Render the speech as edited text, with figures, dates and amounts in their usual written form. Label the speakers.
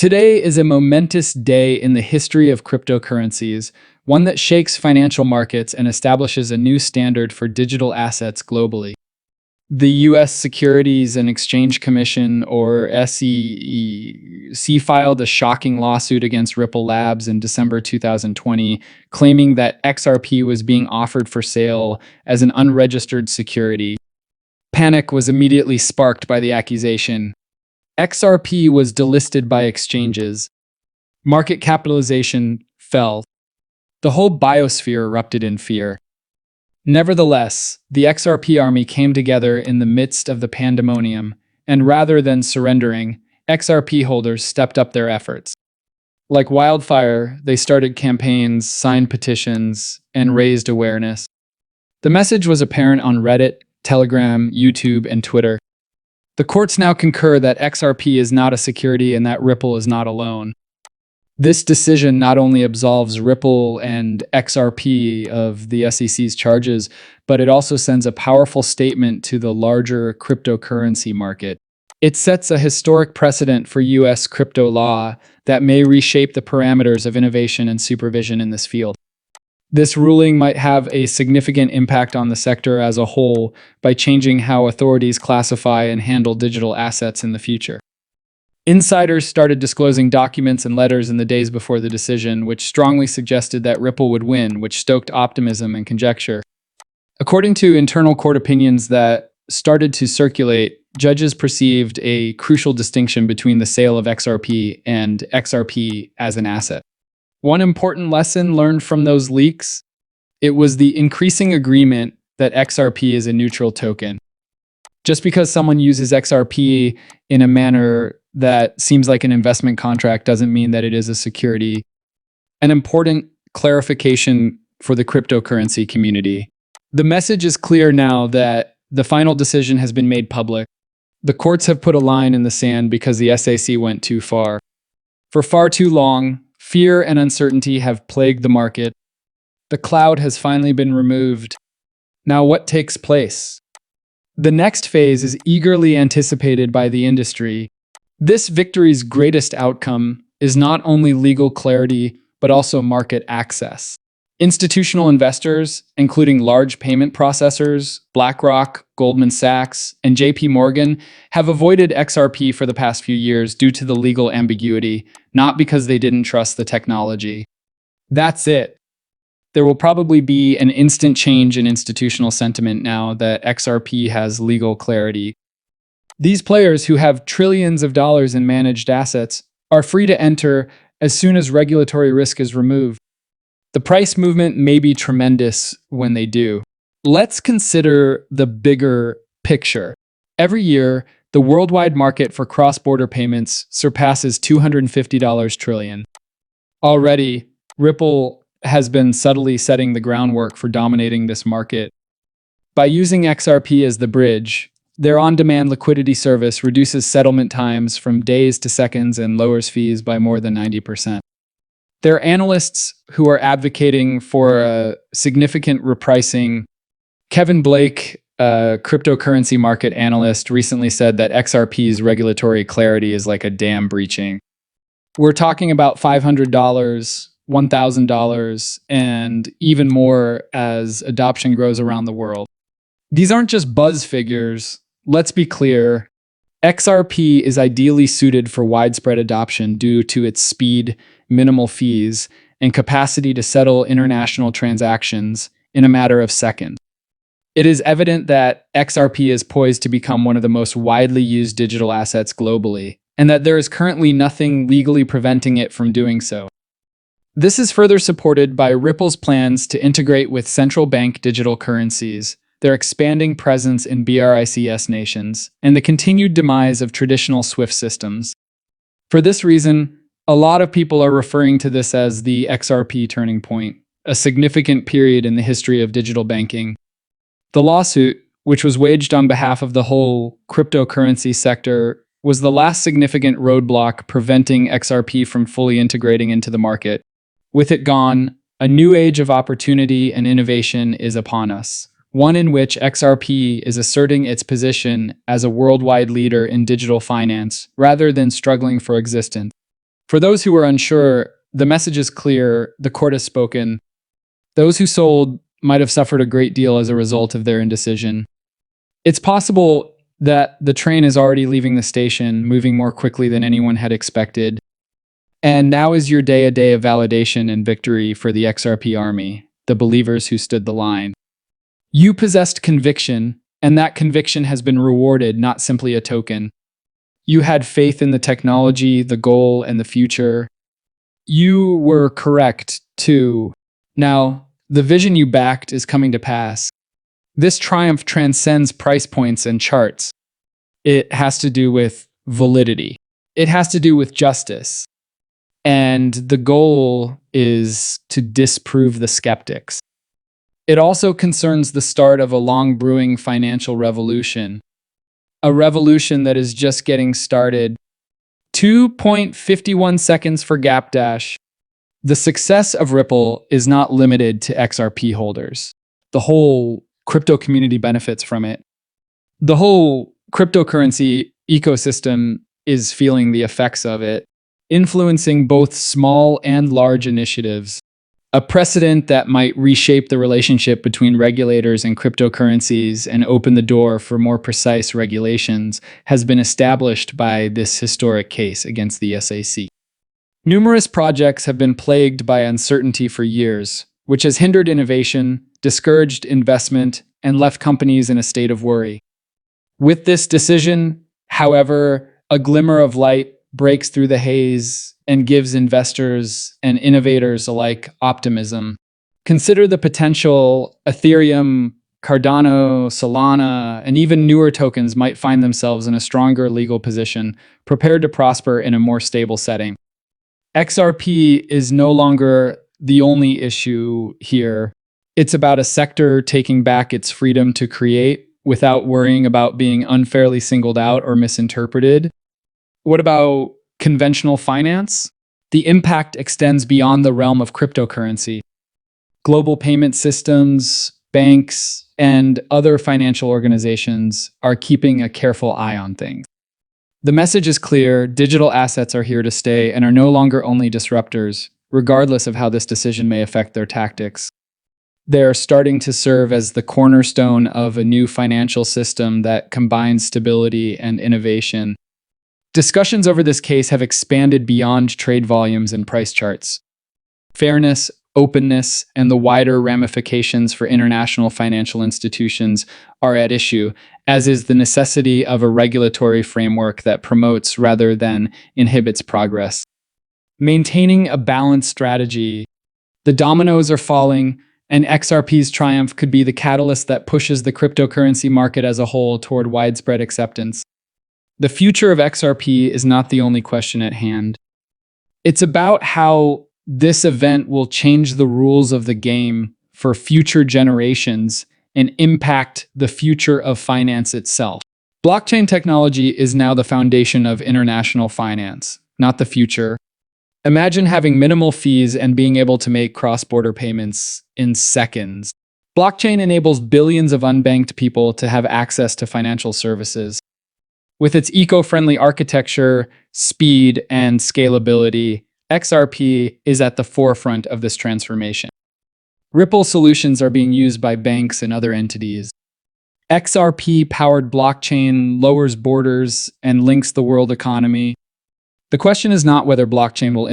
Speaker 1: Today is a momentous day in the history of cryptocurrencies, one that shakes financial markets and establishes a new standard for digital assets globally. The U.S. Securities and Exchange Commission, or SEC, filed a shocking lawsuit against Ripple Labs in December 2020, claiming that XRP was being offered for sale as an unregistered security. Panic was immediately sparked by the accusation. XRP was delisted by exchanges. Market capitalization fell. The whole biosphere erupted in fear. Nevertheless, the XRP army came together in the midst of the pandemonium, and rather than surrendering, XRP holders stepped up their efforts. Like wildfire, they started campaigns, signed petitions, and raised awareness. The message was apparent on Reddit, Telegram, YouTube, and Twitter. The courts now concur that XRP is not a security and that Ripple is not alone. This decision not only absolves Ripple and XRP of the SEC's charges, but it also sends a powerful statement to the larger cryptocurrency market. It sets a historic precedent for U.S. crypto law that may reshape the parameters of innovation and supervision in this field. This ruling might have a significant impact on the sector as a whole by changing how authorities classify and handle digital assets in the future. Insiders started disclosing documents and letters in the days before the decision, which strongly suggested that Ripple would win, which stoked optimism and conjecture. According to internal court opinions that started to circulate, judges perceived a crucial distinction between the sale of XRP and XRP as an asset. One important lesson learned from those leaks, it was the increasing agreement that XRP is a neutral token. Just because someone uses XRP in a manner that seems like an investment contract doesn't mean that it is a security. An important clarification for the cryptocurrency community. The message is clear now that the final decision has been made public. The courts have put a line in the sand because the SEC went too far. For far too long, fear and uncertainty have plagued the market. The cloud has finally been removed. Now what takes place? The next phase is eagerly anticipated by the industry. This victory's greatest outcome is not only legal clarity, but also market access. Institutional investors, including large payment processors, BlackRock, Goldman Sachs, and JP Morgan, have avoided XRP for the past few years due to the legal ambiguity, not because they didn't trust the technology. That's it. There will probably be an instant change in institutional sentiment now that XRP has legal clarity. These players who have trillions of dollars in managed assets are free to enter as soon as regulatory risk is removed. The price movement may be tremendous when they do. Let's consider the bigger picture. Every year, the worldwide market for cross-border payments surpasses $250 trillion. Already, Ripple has been subtly setting the groundwork for dominating this market. By using XRP as the bridge, their on-demand liquidity service reduces settlement times from days to seconds and lowers fees by more than 90%. There are analysts who are advocating for a significant repricing. Kevin Blake, a cryptocurrency market analyst, recently said that XRP's regulatory clarity is like a dam breaching. We're talking about $500, $1,000, and even more as adoption grows around the world. These aren't just buzz figures. Let's be clear. XRP is ideally suited for widespread adoption due to its speed, minimal fees, and capacity to settle international transactions in a matter of seconds. It is evident that XRP is poised to become one of the most widely used digital assets globally, and that there is currently nothing legally preventing it from doing so. This is further supported by Ripple's plans to integrate with central bank digital currencies, their expanding presence in BRICS nations, and the continued demise of traditional SWIFT systems. For this reason, a lot of people are referring to this as the XRP turning point, a significant period in the history of digital banking. The lawsuit, which was waged on behalf of the whole cryptocurrency sector, was the last significant roadblock preventing XRP from fully integrating into the market. With it gone, a new age of opportunity and innovation is upon us. One in which XRP is asserting its position as a worldwide leader in digital finance rather than struggling for existence. For those who are unsure, the message is clear, the court has spoken. Those who sold might have suffered a great deal as a result of their indecision. It's possible that the train is already leaving the station, moving more quickly than anyone had expected. And now is your day, a day of validation and victory for the XRP army, the believers who stood the line. You possessed conviction, and that conviction has been rewarded, not simply a token. You had faith in the technology, the goal, and the future. You were correct, too. Now, the vision you backed is coming to pass. This triumph transcends price points and charts. It has to do with validity. It has to do with justice. And the goal is to disprove the skeptics. It also concerns the start of a long brewing financial revolution. A revolution that is just getting started. 2.51 seconds for gap dash. The success of Ripple is not limited to XRP holders. The whole crypto community benefits from it. The whole cryptocurrency ecosystem is feeling the effects of it, influencing both small and large initiatives. A precedent that might reshape the relationship between regulators and cryptocurrencies and open the door for more precise regulations has been established by this historic case against the SEC. Numerous projects have been plagued by uncertainty for years, which has hindered innovation, discouraged investment, and left companies in a state of worry. With this decision, however, a glimmer of light breaks through the haze and gives investors and innovators alike optimism. Consider the potential. Ethereum, Cardano, Solana, and even newer tokens might find themselves in a stronger legal position, prepared to prosper in a more stable setting. XRP is no longer the only issue here. It's about a sector taking back its freedom to create without worrying about being unfairly singled out or misinterpreted. What about conventional finance? The impact extends beyond the realm of cryptocurrency. Global payment systems, banks, and other financial organizations are keeping a careful eye on things. The message is clear: digital assets are here to stay and are no longer only disruptors, regardless of how this decision may affect their tactics. They're starting to serve as the cornerstone of a new financial system that combines stability and innovation. Discussions over this case have expanded beyond trade volumes and price charts. Fairness, openness, and the wider ramifications for international financial institutions are at issue, as is the necessity of a regulatory framework that promotes rather than inhibits progress. Maintaining a balanced strategy. The dominoes are falling, and XRP's triumph could be the catalyst that pushes the cryptocurrency market as a whole toward widespread acceptance. The future of XRP is not the only question at hand. It's about how this event will change the rules of the game for future generations and impact the future of finance itself. Blockchain technology is now the foundation of international finance, not the future. Imagine having minimal fees and being able to make cross-border payments in seconds. Blockchain enables billions of unbanked people to have access to financial services. With its eco-friendly architecture, speed, and scalability, XRP is at the forefront of this transformation. Ripple solutions are being used by banks and other entities. XRP-powered blockchain lowers borders and links the world economy. The question is not whether blockchain will